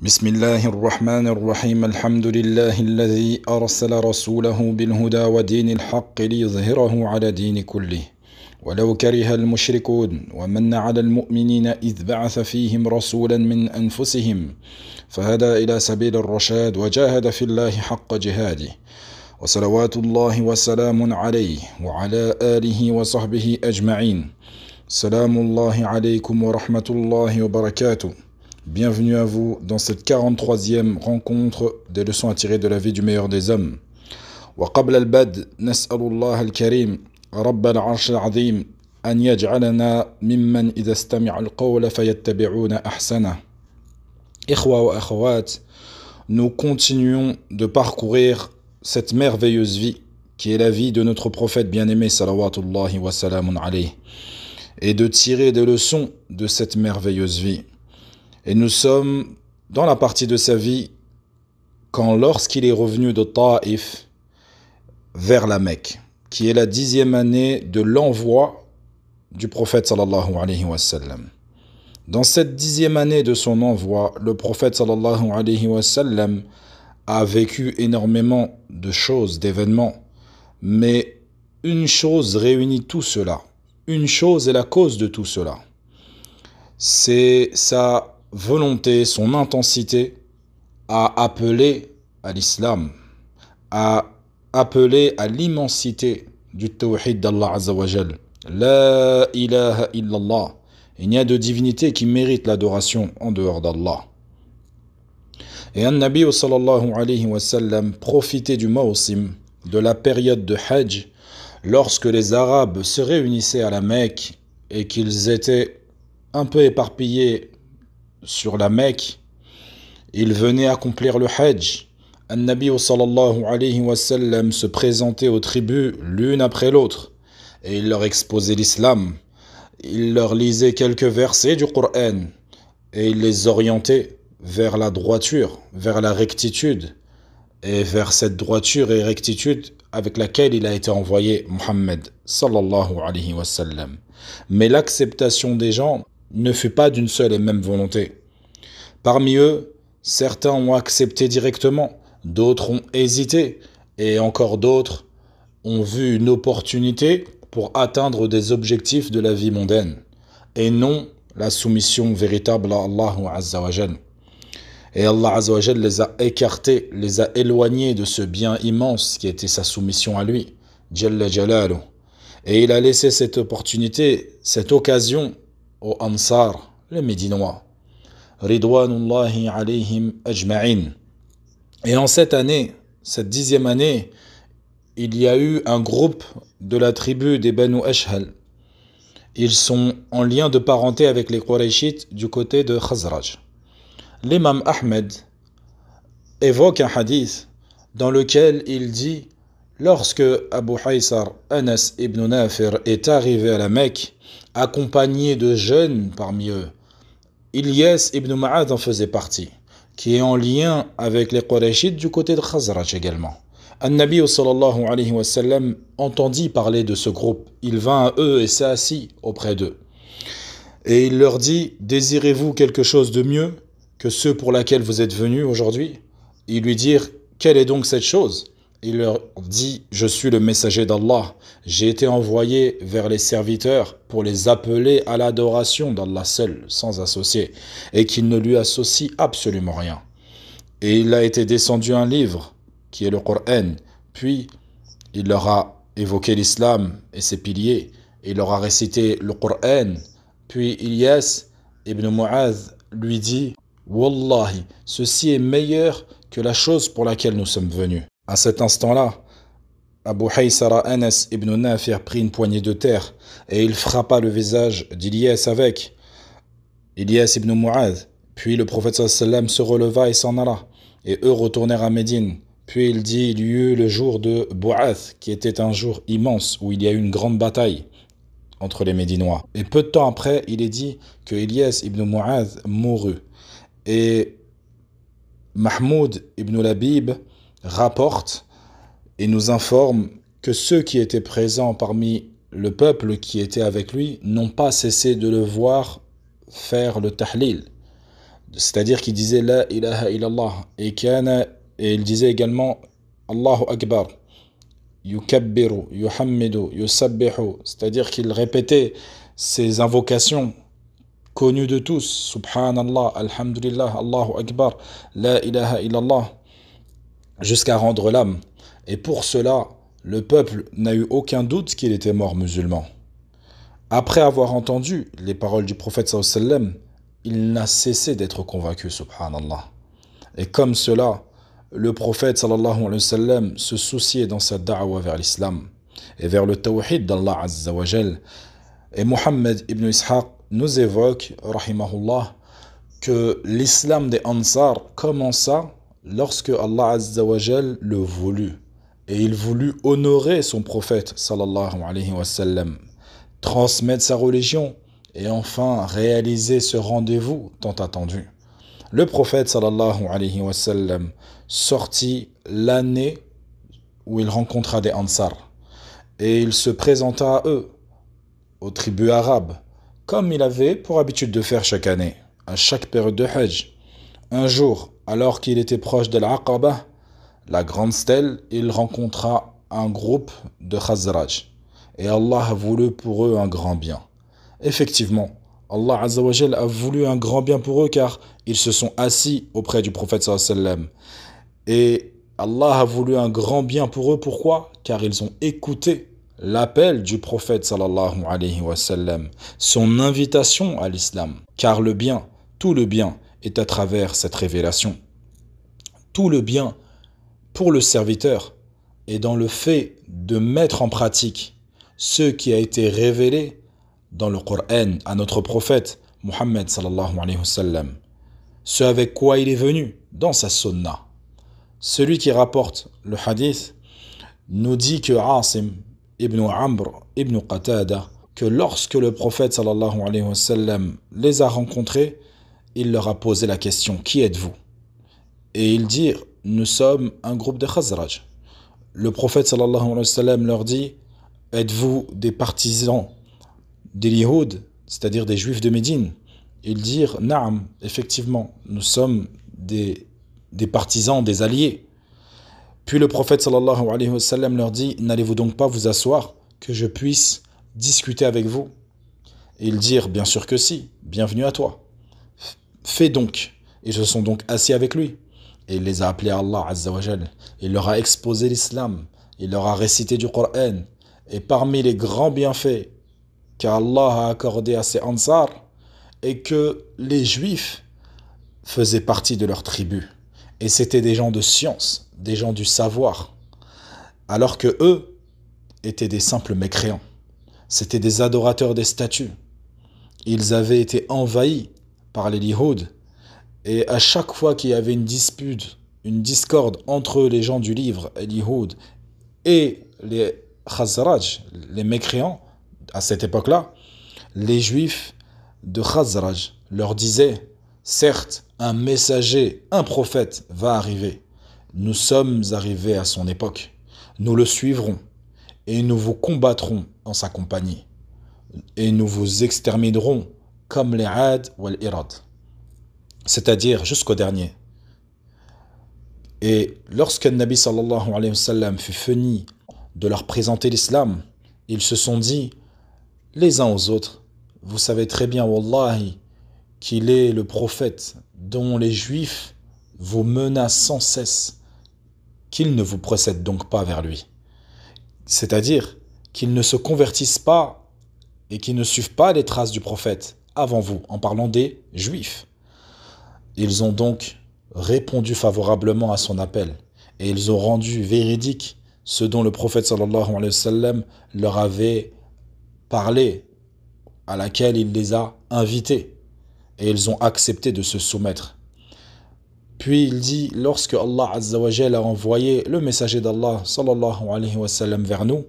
بسم الله الرحمن الرحيم الحمد لله الذي أرسل رسوله بالهدى ودين الحق ليظهره على دين كله ولو كره المشركون ومن على المؤمنين إذ بعث فيهم رسولا من أنفسهم فهدى إلى سبيل الرشاد وجاهد في الله حق جهاده وصلوات الله وسلام عليه وعلى آله وصحبه أجمعين. سلام الله عليكم ورحمة الله وبركاته. Bienvenue à vous dans cette 43e rencontre des leçons à tirer de la vie du meilleur des hommes. وقبل البدء نسأل الله الكريم رب العرش العظيم أن يجعلنا ممن إذا استمع القول فيتبعون أحسنه. إخوة وأخوات, nous continuons de parcourir cette merveilleuse vie qui est la vie de notre prophète bien-aimé salawatullahi wa salamun alayhi et de tirer des leçons de cette merveilleuse vie. Et nous sommes dans la partie de sa vie quand lorsqu'il est revenu de Taïf vers la Mecque, qui est la 10e année de l'envoi du prophète sallallahu alayhi wa sallam. Dans cette 10e année de son envoi, le prophète sallallahu alayhi wa sallam a vécu énormément de choses, d'événements, mais une chose réunit tout cela. Une chose est la cause de tout cela. C'est sa volonté, son intensité à appeler à l'islam, à appeler à l'immensité du tawhid d'Allah Azza wa Jal. La ilaha illallah. Il n'y a de divinité qui mérite l'adoration en dehors d'Allah. Et un Nabi sallallahu alayhi wa sallam profitait du mawsim, de la période de Hajj, lorsque les Arabes se réunissaient à la Mecque et qu'ils étaient un peu éparpillés sur la Mecque, ils venaient accomplir le Hajj. An-Nabi sallallahu alayhi wa sallam se présentait aux tribus l'une après l'autre et il leur exposait l'islam. Il leur lisait quelques versets du Coran et il les orientait vers la droiture, vers la rectitude et vers cette droiture et rectitude avec laquelle il a été envoyé Muhammad sallallahu alayhi wa sallam. Mais l'acceptation des gens ne fut pas d'une seule et même volonté. Parmi eux, certains ont accepté directement, d'autres ont hésité, et encore d'autres ont vu une opportunité pour atteindre des objectifs de la vie mondaine, et non la soumission véritable à Allah Azza wa Jal. Et Allah Azza wa Jal les a écartés, les a éloignés de ce bien immense qui était sa soumission à lui, Jalla Jalaluh. Et il a laissé cette opportunité, cette occasion aux Ansar, les Médinois, Ridwanullahi alayhim ajma'in. Et en cette année, cette 10e année, il y a eu un groupe de la tribu des Banu Ashhal. Ils sont en lien de parenté avec les Qurayshites du côté de Khazraj. L'imam Ahmed évoque un hadith dans lequel il dit: lorsque Abu Haysar Anas ibn Nafir est arrivé à la Mecque, accompagné de jeunes parmi eux, Ilyas ibn Ma'ad en faisait partie, qui est en lien avec les Qurayshites du côté de Khazraj également. An-Nabi sallallahu alayhi wa sallam entendit parler de ce groupe. Il vint à eux et s'est assis auprès d'eux. Et il leur dit: désirez-vous quelque chose de mieux que ceux pour lesquels vous êtes venus aujourd'hui? Ils lui dirent: quelle est donc cette chose? Il leur dit: je suis le messager d'Allah. J'ai été envoyé vers les serviteurs pour les appeler à l'adoration d'Allah seul, sans associé, et qu'ils ne lui associent absolument rien. Et il a été descendu un livre, qui est le Coran. Puis, il leur a évoqué l'islam et ses piliers. Il leur a récité le Coran. Puis, Ilyas ibn Mu'adh lui dit: Wallahi, ceci est meilleur que la chose pour laquelle nous sommes venus. À cet instant-là, Abu Haysara Anas ibn Nafir prit une poignée de terre et il frappa le visage d'Ilyas avec Ilyas ibn Mu'adh. Puis le prophète sallam se releva et s'en alla. Et eux retournèrent à Médine. Puis il dit: il y eut le jour de Bu'ath, qui était un jour immense où il y a eu une grande bataille entre les Médinois. Et peu de temps après, il est dit que Ilyas ibn Mu'adh mourut. Et Mahmoud ibn Labib rapporte et nous informe que ceux qui étaient présents parmi le peuple qui était avec lui n'ont pas cessé de le voir faire le tahlil, c'est-à-dire qu'il disait La ilaha illallah, et il disait également Allahu Akbar, yukabbiru, yuhammidu, yusabbihu, c'est-à-dire qu'il répétait ces invocations connues de tous, Subhanallah, Alhamdulillah, Allahu Akbar, La ilaha illallah, jusqu'à rendre l'âme. Et pour cela, le peuple n'a eu aucun doute qu'il était mort musulman. Après avoir entendu les paroles du prophète sallallahu alayhi wa sallam, il n'a cessé d'être convaincu, subhanallah. Et comme cela, le prophète sallallahu alayhi wa sallam se souciait dans sa da'wa vers l'islam et vers le tawhid d'Allah azza wa jal. Et Mohammed ibn Ishaq nous évoque, rahimahullah, que l'islam des Ansar commença lorsque Allah azza wa jal le voulut. Et il voulut honorer son prophète sallallahu alayhi wa sallam, transmettre sa religion et enfin réaliser ce rendez-vous tant attendu. Le prophète sallallahu alayhi wa sallam sortit l'année où il rencontra des Ansar et il se présenta à eux, aux tribus arabes, comme il avait pour habitude de faire chaque année, à chaque période de Hajj. Un jour, alors qu'il était proche de l'Aqaba, la grande stèle, il rencontra un groupe de Khazraj. Et Allah a voulu pour eux un grand bien. Effectivement, Allah Azza wa Jal a voulu un grand bien pour eux car ils se sont assis auprès du prophète sallallahu alayhi wa sallam. Et Allah a voulu un grand bien pour eux. Pourquoi? Car ils ont écouté l'appel du prophète sallallahu alayhi wa sallam, son invitation à l'islam. Car le bien, tout le bien, est à travers cette révélation. Tout le bien pour le serviteur est dans le fait de mettre en pratique ce qui a été révélé dans le Coran à notre prophète Muhammad sallallahu alayhi wa sallam. Ce avec quoi il est venu dans sa sunna. Celui qui rapporte le hadith nous dit que Asim ibn Amr ibn Qatada, que lorsque le prophète sallallahu alayhi wa sallam les a rencontrés, il leur a posé la question: qui êtes-vous? Et ils dirent: nous sommes un groupe de Khazraj. Le prophète sallallahu alayhi wa sallam leur dit: êtes-vous des partisans des Lihoud, c'est-à-dire des Juifs de Médine? Ils dirent: Naam, effectivement, nous sommes des partisans, des alliés. Puis le prophète sallallahu alayhi wa sallam leur dit: n'allez-vous donc pas vous asseoir, que je puisse discuter avec vous? Et ils dirent: bien sûr que si, bienvenue à toi. Fais donc. Ils se sont donc assis avec lui. Et il les a appelés à Allah Azza wa Jal. Il leur a exposé l'islam. Il leur a récité du Coran. Et parmi les grands bienfaits qu'Allah a accordé à ces Ansar, et que les Juifs faisaient partie de leur tribu. Et c'étaient des gens de science, des gens du savoir, alors que eux étaient des simples mécréants. C'étaient des adorateurs des statues. Ils avaient été envahis par les Lihoud, et à chaque fois qu'il y avait une dispute, une discorde entre les gens du livre, les Lihoud, et les Khazraj, les mécréants, à cette époque-là, les Juifs de Khazraj leur disaient: certes, un messager, un prophète va arriver. Nous sommes arrivés à son époque. Nous le suivrons et nous vous combattrons en sa compagnie. Et nous vous exterminerons comme les Ad ou les Irad, c'est-à-dire jusqu'au dernier. Et lorsque le Nabi sallallahu alayhi wa sallam fut fini de leur présenter l'islam, ils se sont dit les uns aux autres: vous savez très bien, wallahi, qu'il est le prophète dont les Juifs vous menacent sans cesse, qu'ils ne vous procèdent donc pas vers lui. C'est-à-dire qu'ils ne se convertissent pas et qu'ils ne suivent pas les traces du prophète avant vous, en parlant des Juifs. Ils ont donc répondu favorablement à son appel et ils ont rendu véridique ce dont le prophète sallallahu alayhi wa sallam leur avait parlé, à laquelle il les a invités, et ils ont accepté de se soumettre. Puis il dit: lorsque Allah Azza wa Jalla a envoyé le messager d'Allah sallallahu alayhi wa sallam vers nous,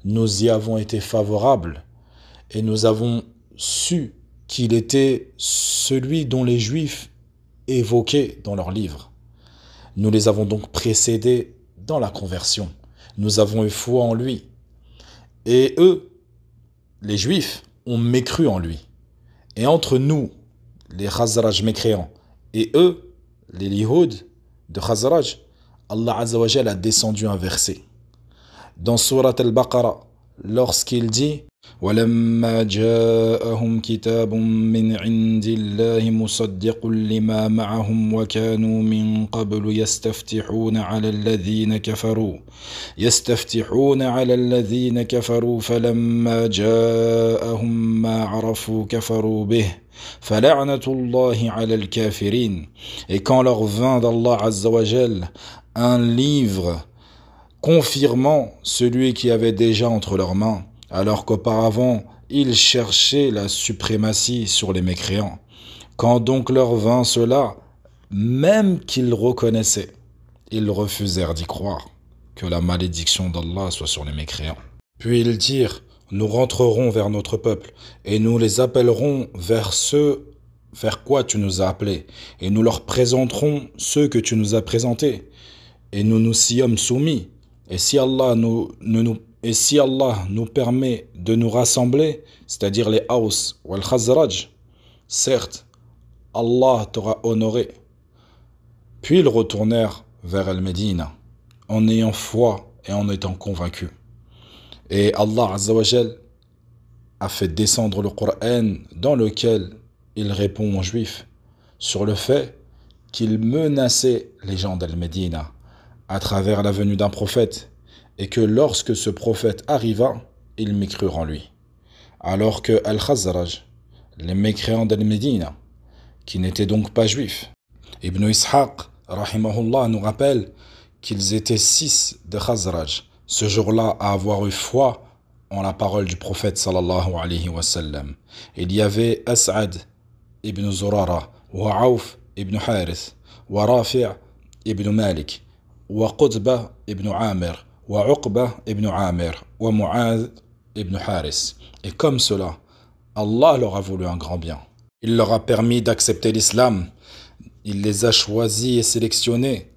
nous y avons été favorables et nous avons su qu'il était celui dont les Juifs évoquaient dans leurs livres. Nous les avons donc précédés dans la conversion. Nous avons eu foi en lui. Et eux, les Juifs, ont mécru en lui. Et entre nous, les Khazraj mécréants, et eux, les Lihoud de Khazraj, Allah Azza wa Jal a descendu un verset. Dans Surat al-Baqarah, lorsqu'il dit وَلَمَّا جَاءَهُمْ كِتَابٌ مِّنْ عِندِ اللَّهِ مُصَدِّقٌ لِمَا مَعَهُمْ وَكَانُوا مِنْ قَبْلُ يستفتحون على الذين كفروا فلما جاءهم ما عرفوا كفروا به فلعنة الله على الكافرين. Et quand leur vint d'Allah Azza wa Jal un livre confirmant celui qui avait déjà entre leurs mains, alors qu'auparavant ils cherchaient la suprématie sur les mécréants. Quand donc leur vint cela, même qu'ils reconnaissaient, ils refusèrent d'y croire. Que la malédiction d'Allah soit sur les mécréants. Puis ils dirent, nous rentrerons vers notre peuple, et nous les appellerons vers ce vers quoi tu nous as appelés, et nous leur présenterons ceux que tu nous as présentés, et nous nous y sommes soumis. Et si Allah nous permet de nous rassembler, c'est-à-dire les Aws ou les Khazraj, certes, Allah t'aura honoré. Puis ils retournèrent vers Al-Médina, en ayant foi et en étant convaincus. Et Allah Azza wa Jal a fait descendre le Coran dans lequel il répond aux Juifs sur le fait qu'il menaçait les gens d'Al-Médina à travers la venue d'un prophète et que lorsque ce prophète arriva, ils mécrurent en lui. Alors que Al-Khazraj, les mécréants d'Al-Médina, qui n'étaient donc pas juifs, Ibn Ishaq, rahimahullah, nous rappelle qu'ils étaient 6 de Khazraj, ce jour-là à avoir eu foi en la parole du prophète sallallahu alayhi wa sallam. Il y avait As'ad ibn Zurara, wa Auf ibn Harith, wa Rafi' ibn Malik, wa Qutba ibn Amir, wa Uqba ibn Amir, wa Mu'adh ibn Haris. Et comme cela, Allah leur a voulu un grand bien. Il leur a permis d'accepter l'islam. Il les a choisis et sélectionnés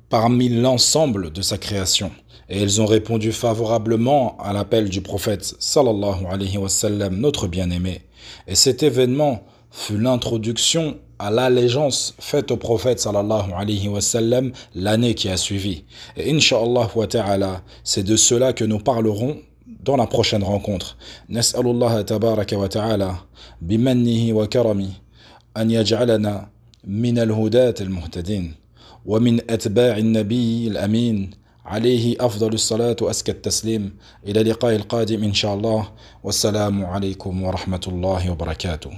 parmi l'ensemble de sa création. Et ils ont répondu favorablement à l'appel du prophète sallallahu alayhi wa sallam, notre bien-aimé. Et cet événement fut l'introduction à l'allégeance faite au prophète sallallahu alayhi wa sallam l'année qui a suivi. Et incha'Allah wa ta'ala, c'est de cela que nous parlerons dans la prochaine rencontre. Nas'alullah tabaraka wa ta'ala bimannihi wa karami an yaj'alana min al-hudat al-muhtadin wa min atba' an-nabiy al-amin عليه أفضل الصلاة وأزكى التسليم إلى لقاء القادم إن شاء الله والسلام عليكم ورحمة الله وبركاته.